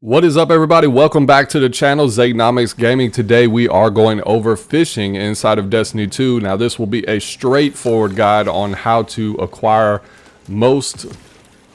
What is up, everybody? Welcome back to the channel, Zaynomics Gaming. Today we are going over fishing inside of Destiny 2. Now this will be a straightforward guide on how to acquire most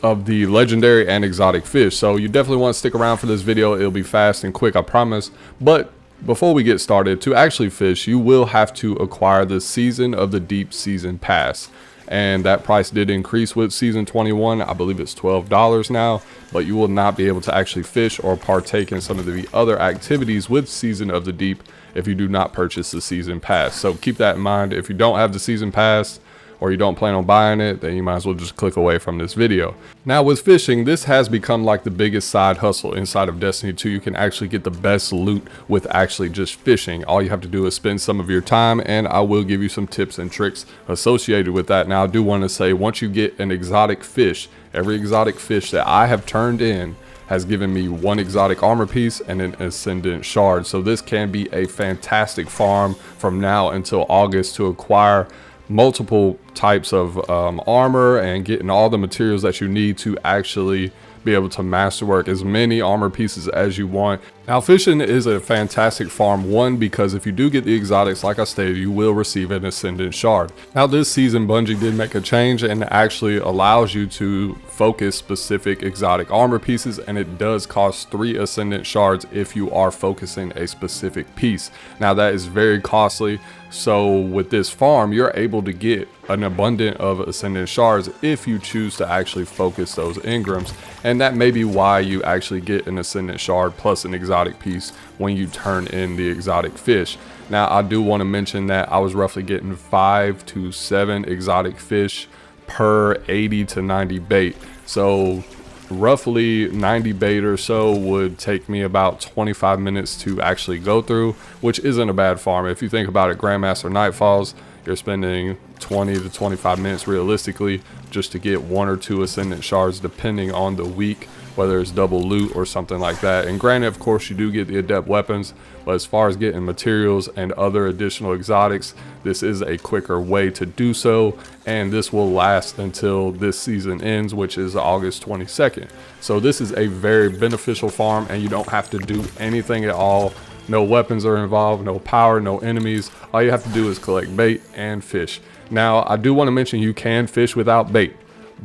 of the legendary and exotic fish. So you definitely want to stick around for this video. It'll be fast and quick, I promise. But before we get started, to actually fish, you will have to acquire the Season of the Deep Season Pass. And that price did increase with season 21. I believe it's $12 now, but you will not be able to actually fish or partake in some of the other activities with Season of the Deep if you do not purchase the season pass. So keep that in mind. If you don't have the season pass or you don't plan on buying it, then you might as well just click away from this video. Now with fishing, this has become like the biggest side hustle inside of Destiny 2. You can actually get the best loot with actually just fishing. All you have to do is spend some of your time, and I will give you some tips and tricks associated with that. Now I do want to say, once you get an exotic fish, every exotic fish that I have turned in has given me one exotic armor piece and an ascendant shard. So this can be a fantastic farm from now until August to acquire multiple types of armor and getting all the materials that you need to actually be able to masterwork as many armor pieces as you want. Now fishing is a fantastic farm, one, because if you do get the exotics, like I stated, you will receive an ascendant shard. Now this season Bungie did make a change and actually allows you to focus specific exotic armor pieces, and it does cost 3 ascendant shards if you are focusing a specific piece. Now that is very costly, so with this farm you're able to get an abundance of ascendant shards if you choose to actually focus those engrams, and that may be why you actually get an ascendant shard plus an exotic piece when you turn in the exotic fish. Now I do want to mention that I was roughly getting 5 to 7 exotic fish per 80 to 90 bait, so roughly 90 bait or so would take me about 25 minutes to actually go through, which isn't a bad farm. If you think about it, Grandmaster Nightfalls, you're spending 20 to 25 minutes realistically just to get 1 or 2 ascendant shards depending on the week, whether it's double loot or something like that. And granted, of course, you do get the adept weapons, but as far as getting materials and other additional exotics, this is a quicker way to do so, and this will last until this season ends, which is August 22nd. So this is a very beneficial farm, and you don't have to do anything at all. No weapons are involved, no power, no enemies. All you have to do is collect bait and fish. Now I do want to mention you can fish without bait,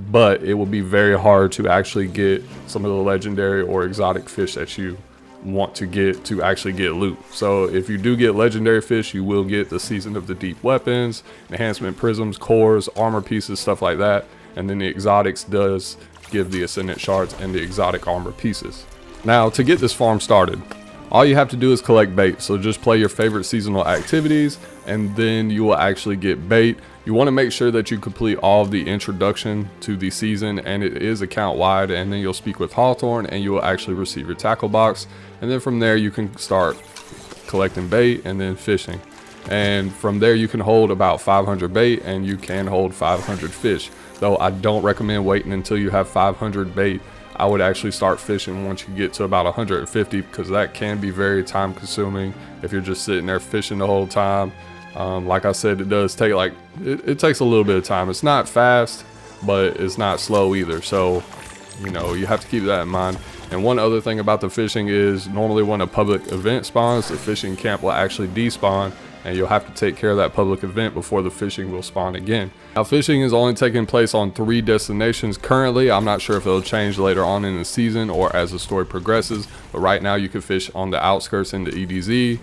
but it will be very hard to actually get some of the legendary or exotic fish that you want to get to actually get loot. So if you do get legendary fish, you will get the Season of the Deep weapons, enhancement prisms, cores, armor pieces, stuff like that. And then the exotics does give the ascendant shards and the exotic armor pieces. Now to get this farm started, all you have to do is collect bait. So just play your favorite seasonal activities and then you will actually get bait. You want to make sure that you complete all of the introduction to the season, and it is account wide, and then you'll speak with Hawthorne and you will actually receive your tackle box. And then from there you can start collecting bait and then fishing. And from there you can hold about 500 bait and you can hold 500 fish. Though I don't recommend waiting until you have 500 bait. I would actually start fishing once you get to about 150, because that can be very time consuming if you're just sitting there fishing the whole time. Like I said, it does take it takes a little bit of time. It's not fast, but it's not slow either. So, you know, you have to keep that in mind. And one other thing about the fishing is normally when a public event spawns, the fishing camp will actually despawn, and you'll have to take care of that public event before the fishing will spawn again. Now fishing is only taking place on 3 destinations currently. I'm not sure if it'll change later on in the season or as the story progresses, but right now you can fish on the outskirts into EDZ.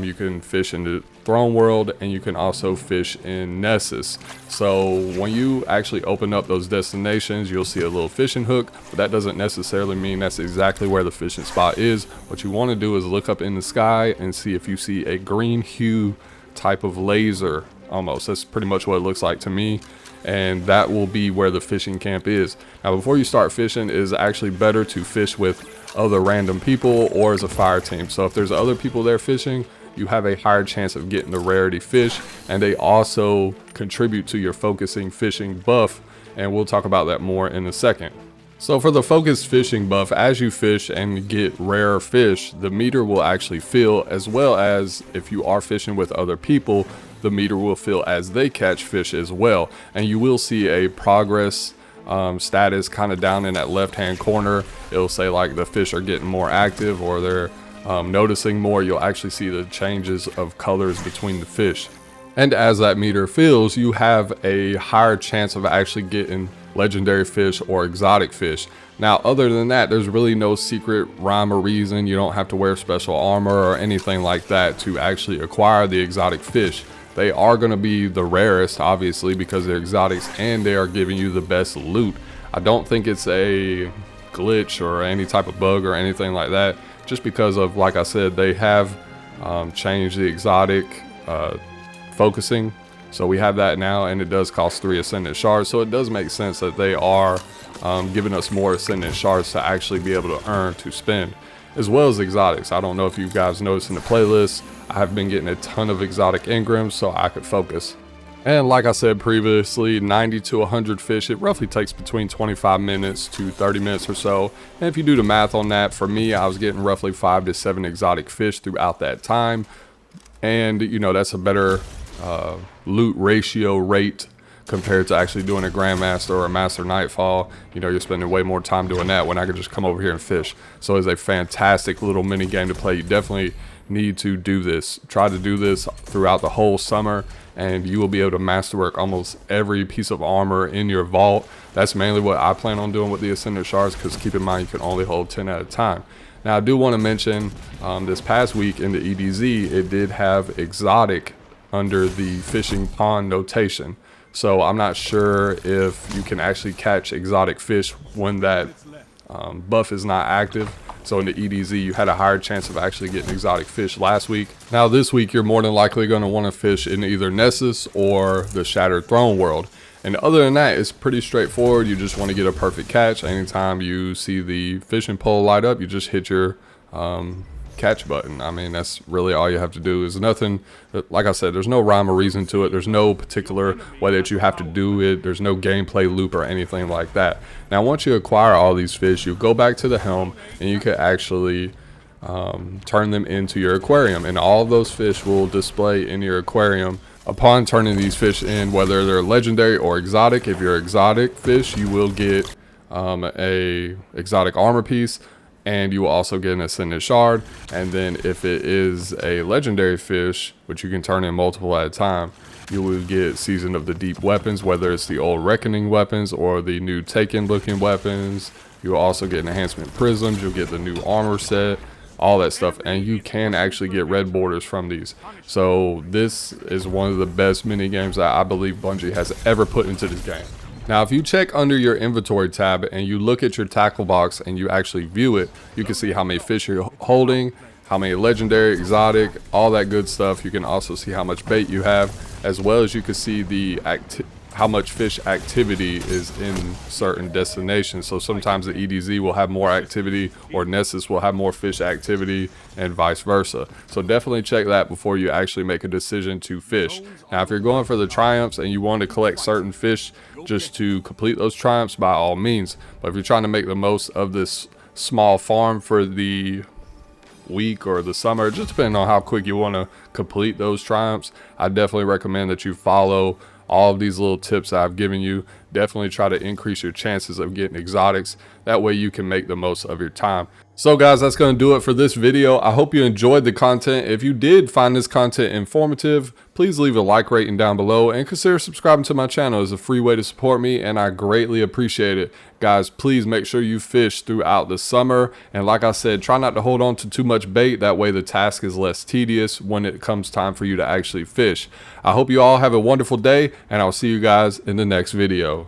You can fish in the Throne World, and you can also fish in Nessus. So when you actually open up those destinations, you'll see a little fishing hook, but that doesn't necessarily mean that's exactly where the fishing spot is. What you want to do is look up in the sky and see if you see a green hue type of laser. Almost, that's pretty much what it looks like to me, and that will be where the fishing camp is. Now before you start fishing, it is actually better to fish with other random people or as a fire team. So if there's other people there fishing, you have a higher chance of getting the rarity fish, and they also contribute to your focusing fishing buff, and we'll talk about that more in a second. So for the focused fishing buff, as you fish and get rare fish, the meter will actually fill, as well as if you are fishing with other people, the meter will fill as they catch fish as well, and you will see a progress status kind of down in that left hand corner. It'll say like the fish are getting more active or they're noticing more. You'll actually see the changes of colors between the fish. And as that meter fills, you have a higher chance of actually getting legendary fish or exotic fish. Now, other than that, there's really no secret rhyme or reason. You don't have to wear special armor or anything like that to actually acquire the exotic fish. They are going to be the rarest, obviously, because they're exotics and they are giving you the best loot. I don't think it's a glitch or any type of bug or anything like that, just because of, like I said, they have changed the exotic focusing. So we have that now, and it does cost 3 ascendant shards, so it does make sense that they are giving us more ascendant shards to actually be able to earn to spend, as well as exotics. I don't know if you guys noticed in the playlist, I have been getting a ton of exotic engrams so I could focus. And like I said previously, 90 to 100 fish, it roughly takes between 25 minutes to 30 minutes or so. And if you do the math on that, for me, I was getting roughly 5 to 7 exotic fish throughout that time. And you know, that's a better loot ratio rate compared to actually doing a Grandmaster or a Master Nightfall. You know, you're spending way more time doing that when I could just come over here and fish. So it's a fantastic little mini game to play. You definitely need to do this. Try to do this throughout the whole summer, and you will be able to masterwork almost every piece of armor in your vault. That's mainly what I plan on doing with the Ascendant Shards, because keep in mind you can only hold 10 at a time. Now I do want to mention this past week in the EDZ, it did have exotic under the fishing pond notation. So I'm not sure if you can actually catch exotic fish when that buff is not active. So in the EDZ, you had a higher chance of actually getting exotic fish last week. Now this week, you're more than likely going to want to fish in either Nessus or the Shattered Throne world. And other than that, it's pretty straightforward. You just want to get a perfect catch. Anytime you see the fishing pole light up, you just hit your catch button. I mean, that's really all you have to do. Is nothing, like I said, there's no rhyme or reason to it. There's no particular way that you have to do it. There's no gameplay loop or anything like that. Now once you acquire all these fish, you go back to the helm and you can actually turn them into your aquarium, and all of those fish will display in your aquarium upon turning these fish in, whether they're legendary or exotic. If you're exotic fish, you will get a exotic armor piece, and you will also get an ascendant shard. And then if it is a legendary fish, which you can turn in multiple at a time, you will get Season of the Deep weapons, whether it's the old Reckoning weapons or the new Taken looking weapons. You will also get enhancement prisms, you'll get the new armor set, all that stuff, and you can actually get red borders from these. So this is one of the best mini games that I believe Bungie has ever put into this game. Now, if you check under your inventory tab and you look at your tackle box and you actually view it, you can see how many fish you're holding, how many legendary, exotic, all that good stuff. You can also see how much bait you have, as well as you can see the how much fish activity is in certain destinations. So sometimes the EDZ will have more activity, or Nessus will have more fish activity, and vice versa. So definitely check that before you actually make a decision to fish. Now if you're going for the triumphs and you want to collect certain fish just to complete those triumphs, by all means. But if you're trying to make the most of this small farm for the week or the summer, just depending on how quick you want to complete those triumphs, I definitely recommend that you follow all of these little tips that I've given you. Definitely try to increase your chances of getting exotics. That way you can make the most of your time. So guys, that's going to do it for this video. I hope you enjoyed the content. If you did find this content informative, please leave a like rating down below and consider subscribing to my channel. It's a free way to support me and I greatly appreciate it. Guys, please make sure you fish throughout the summer. And like I said, try not to hold on to too much bait. That way the task is less tedious when it comes time for you to actually fish. I hope you all have a wonderful day, and I'll see you guys in the next video.